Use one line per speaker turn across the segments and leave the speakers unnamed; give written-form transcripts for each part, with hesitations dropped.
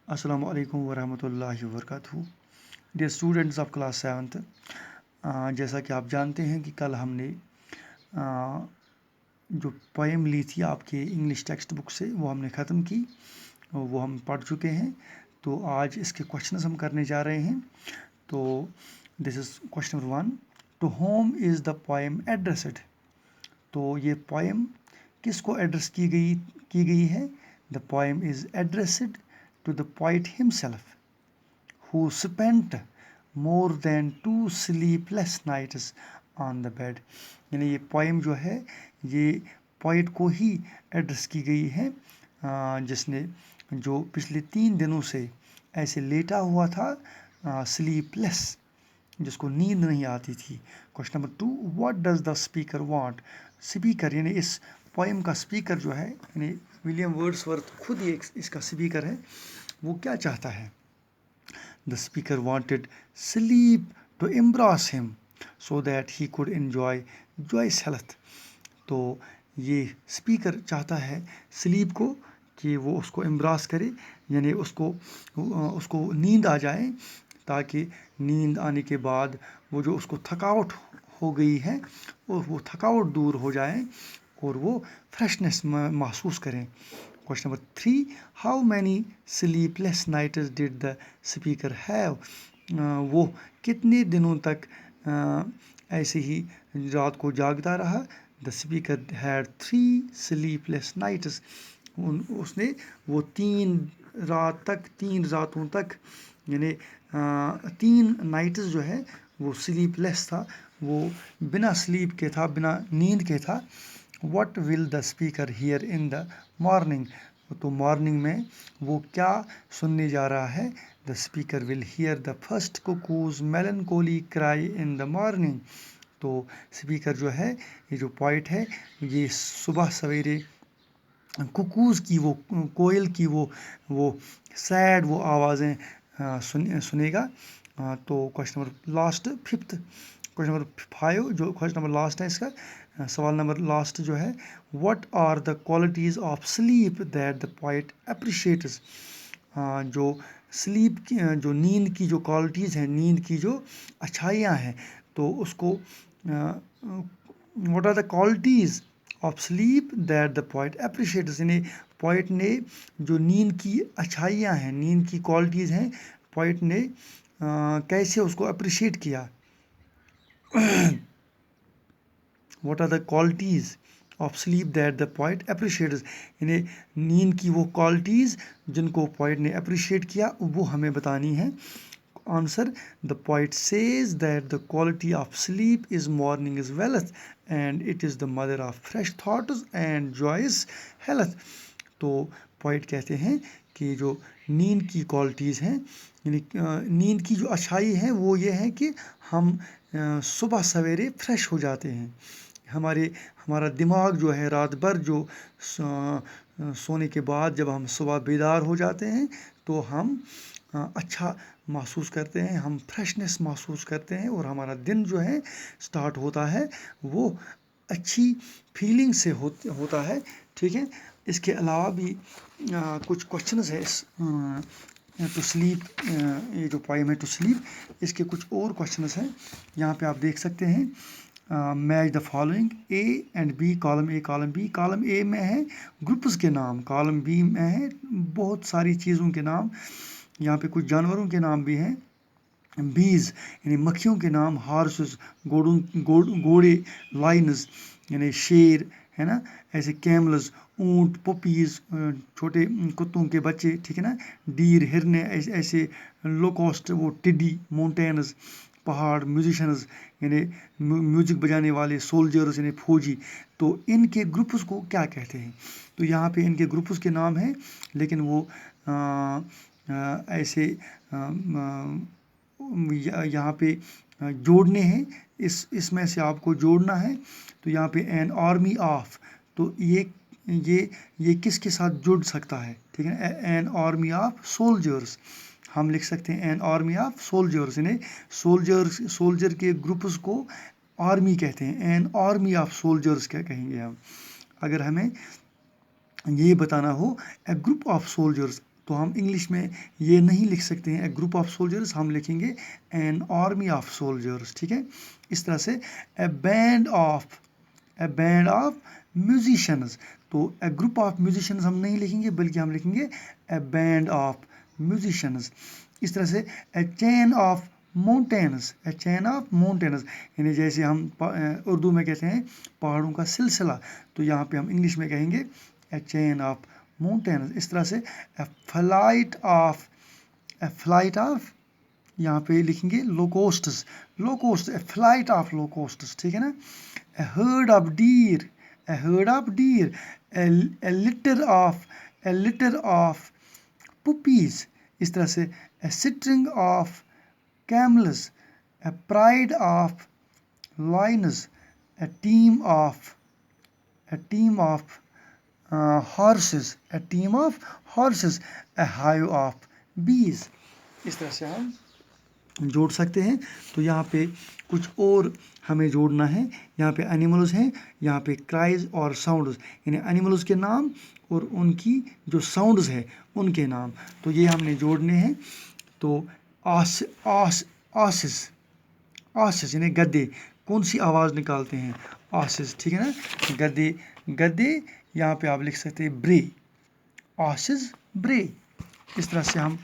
السلام علیکم ورحمۃ اللہ وبرکاتہ dear students of class 7th، جیسا کہ آپ جانتے ہیں کہ کل ہم نے جو پوئم لی تھی آپ کے انگلش ٹیکسٹ بک سے وہ ہم نے ختم کی، وہ ہم پڑھ چکے ہیں۔ تو آج اس کے کوشچنز ہم کرنے جا رہے ہیں۔ تو this is question number 1، to whom is the poem addressed? تو یہ پوئم کس کو ایڈریس کی گئی ہے؟ The poem is addressed to the poet himself who spent more than 2 sleepless nights on the bed۔ یعنی یہ پوئم جو ہے یہ پوئٹ کو ہی ایڈریس کی گئی ہے، جس نے جو پچھلے 3 دنوں سے ایسے لیٹا ہوا تھا، سلیپ لیس، جس کو نیند نہیں آتی تھی۔ Question number 2، what does the speaker want? Speaker یعنی اس پوئم کا اسپیکر جو ہے، یعنی ولیم ورڈسورتھ خود ہی اس کا اسپیکر ہے، وہ کیا چاہتا ہے؟ The speaker wanted sleep to embrace him so that he could enjoy joyous health۔ تو یہ اسپیکر چاہتا ہے سلیپ کو کہ وہ اس کو امبراس کرے، یعنی اس کو نیند آ جائے، تاکہ نیند آنے کے بعد وہ جو اس کو تھکاوٹ ہو گئی ہے وہ تھکاوٹ دور ہو جائے اور وہ فریشنس محسوس کریں۔ Question number 3، how many sleepless nights did the speaker have? وہ کتنے دنوں تک ایسے ہی رات کو جاگتا رہا؟ The speaker had 3 sleepless nights. اس نے وہ 3 راتوں تک، یعنی 3 نائٹس جو ہے وہ سلیپ لیس تھا، وہ بنا سلیپ کے تھا، بنا نیند کے تھا۔ What will the speaker hear in the morning? تو مارننگ میں وہ کیا سننے جا رہا ہے؟ The speaker will hear the first cuckoo's melancholy cry in the morning. تو اسپیکر جو ہے، یہ جو پوئٹ ہے، یہ صبح سویرے کوکوز کی، وہ کوئل کی وہ سیڈ وہ آوازیں سنے گا۔ تو question number last 5، question number 5 جو کوشچن نمبر لاسٹ ہے اس کا سوال نمبر لاسٹ جو ہے، what are the qualities of sleep that the poet appreciates? جو سلیپ کی، جو نیند کی جو کوالٹیز ہیں، نیند کی جو اچھائیاں ہیں، تو اس کو what are the qualities of sleep that the poet appreciates, یعنی پوئٹ نے جو نیند کی اچھائیاں ہیں، نیند کی کوالٹیز ہیں، پوئٹ نے کیسے اس کو اپریشیٹ کیا؟ What are the qualities of sleep that the poet appreciates, یعنی نیند کی وہ کوالٹیز جن کو پوئٹ نے اپریشیٹ کیا، وہ ہمیں بتانی ہے۔ Answer, the poet says that the quality of sleep is morning is wealth and it is the mother of fresh thoughts and joys health. تو پوئٹ کہتے ہیں کہ جو نیند کی کوالٹیز ہیں، یعنی نیند کی جو اچھائی ہے وہ یہ ہے کہ ہم صبح سویرے فریش ہو جاتے ہیں، ہمارا دماغ جو ہے رات بھر جو سونے کے بعد جب ہم صبح بیدار ہو جاتے ہیں تو ہم اچھا محسوس کرتے ہیں، ہم فریشنس محسوس کرتے ہیں، اور ہمارا دن جو ہے سٹارٹ ہوتا ہے وہ اچھی فیلنگ سے ہوتا ہے۔ ٹھیک ہے، اس کے علاوہ بھی کچھ کوشچنز ہے اس ٹو سلیپ، یہ جو پوئم ہے ٹو سلیپ، اس کے کچھ اور کوشچنز ہیں یہاں پہ آپ دیکھ سکتے ہیں۔ Match the following A and B, column A column B. Column A میں ہے گروپس کے نام، کالم بی میں ہے بہت ساری چیزوں کے نام، یہاں پہ کچھ جانوروں کے نام بھی ہیں، بیز یعنی مکھیوں کے نام، ہارسز گھوڑے، لائنز یعنی شیر ہے نا، ایسے کیملز اونٹ، پپیز چھوٹے کتوں کے بچے، ٹھیک ہے نا، ڈیر ہرنے، ایسے لوکوسٹ وہ ٹڈی، ماؤنٹینز پہاڑ، میوزیشنز یعنی میوزک بجانے والے، سولجرز یعنی فوجی۔ تو ان کے گروپس کو کیا کہتے ہیں؟ تو یہاں پہ ان کے گروپس کے نام ہیں، لیکن وہ ایسے یہاں پہ جوڑنے ہیں، اس میں سے آپ کو جوڑنا ہے۔ تو یہاں پہ این آرمی آف، تو یہ کس کے ساتھ جڑ سکتا ہے؟ ٹھیک ہے، این آرمی آف سولجرز، ہم لکھ سکتے ہیں این آرمی آف سولجرز، یعنی سولجر کے گروپس کو آرمی کہتے ہیں، این آرمی آف سولجرز کیا کہیں گے ہم۔ اگر ہمیں یہ بتانا ہو اے گروپ آف سولجرز، تو ہم انگلش میں یہ نہیں لکھ سکتے ہیں اے گروپ آف سولجرز، ہم لکھیں گے این آرمی آف سولجرز. ٹھیک ہے، اس طرح سے اے بینڈ آف میوزیشنز. تو اے گروپ آف میوزیشنز ہم نہیں لکھیں گے بلکہ ہم لکھیں گے اے بینڈ آف میوزیشنز. اس طرح سے a chain of mountains, a chain of mountains, یعنی جیسے ہم اردو میں کہتے ہیں پہاڑوں کا سلسلہ، تو یہاں پہ ہم انگلش میں کہیں گے اے چین آف ماؤنٹینز. اس طرح سے اے فلائٹ آف یہاں پہ لکھیں گے لوکوسٹس، اے فلائٹ آف لوکوسٹس. ٹھیک ہے نا. اے herd of deer, a litter of puppies. اس طرح سے a string of camels, a pride of lions, a team of horses, a hive of bees. اس طرح سے ہم جوڑ سکتے ہیں. تو یہاں پہ کچھ اور ہمیں جوڑنا ہے. یہاں پہ اینیملز ہیں، یہاں پہ کرائز اور ساؤنڈز، یعنی اینیملز کے نام اور ان کی جو ساؤنڈز ہے ان کے نام، تو یہ ہم نے جوڑنے ہیں. تو آسز یعنی گدے کون سی آواز نکالتے ہیں؟ آسز. ٹھیک ہے نا. گدے یہاں پہ آپ لکھ سکتے ہیں برے، آسز برے. اس طرح سے ہم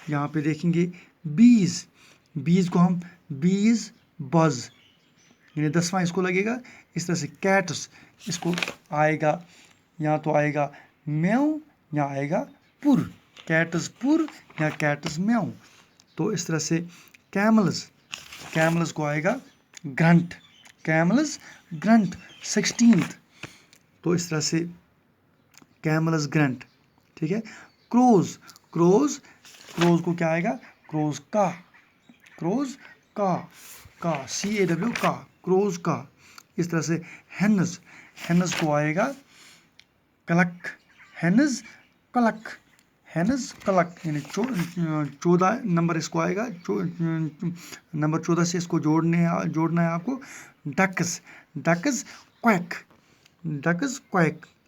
یہاں پہ دیکھیں گے بیز کو ہم بیز بز، یعنی 10واں اس کو لگے گا. اس طرح سے کیٹس، اس کو آئے گا یا تو آئے گا میو یا آئے گا پر، کیٹس پر یا کیٹس میو. تو اس طرح سے کیملز کو آئے گا گرنٹ، 16th. تو اس طرح سے کیملز گرنٹ. ٹھیک ہے. کروز کو کیا آئے گا؟ کروز کا CAW کا، کروز کا. اس طرح سے ہینز کو آئے گا کلک، یعنی 14 نمبر اس کو آئے گا. نمبر 14 سے اس کو جوڑنا ہے آپ کو. ڈکز کویک،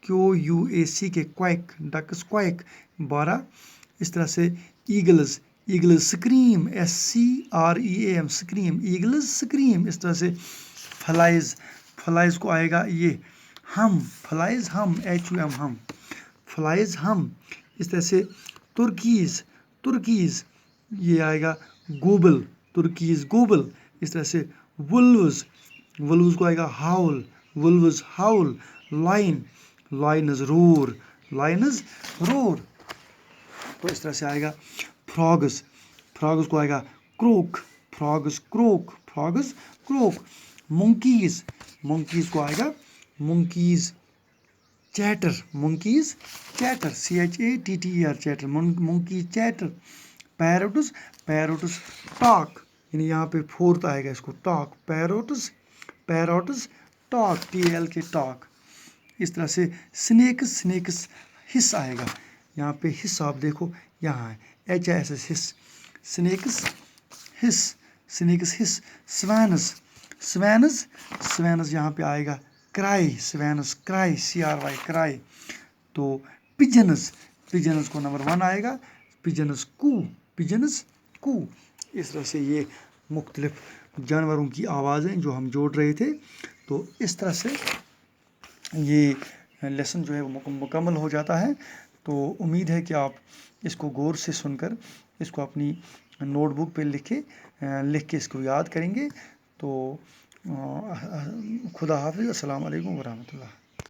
QUAC کویک، ڈکز کویک 12. اس طرح سے eagles scream, SCREAM scream, eagles scream. اس طرح سے فلائز کو آئے گا یہ ہم، HUM، فلائز ہم. اس طرح سے ترکیز یہ آئے گا گوبل، گوبل. اس طرح سے ولوز کو آئے گا ہاؤل، لائنز رور. تو اس طرح سے آئے گا فراگز کو آئے گا کروک، منکیز کو آئے گا monkeys chatter, CHATTER chatter, monkeys chatter. Parrots talk, یعنی یہاں پہ 4th آئے گا اس کو talk, parrots talk, TALK talk. اس طرح سے سنیکس ہس آئے گا. یہاں پہ ہس آپ دیکھو یہاں ہے HISS ہس. سنیکس ہس. سوینز یہاں پہ آئے گا کرائی، CRY کرائی. تو پجنز کو نمبر 1 آئے گا پجنز کو. اس طرح سے یہ مختلف جانوروں کی آوازیں جو ہم جوڑ رہے تھے. تو اس طرح سے یہ لیسن جو ہے وہ مکمل ہو جاتا ہے. تو امید ہے کہ آپ اس کو غور سے سن کر اس کو اپنی نوٹ بک پہ لکھ کے اس کو یاد کریں گے. تو خدا حافظ. السلام علیکم ورحمۃ اللہ.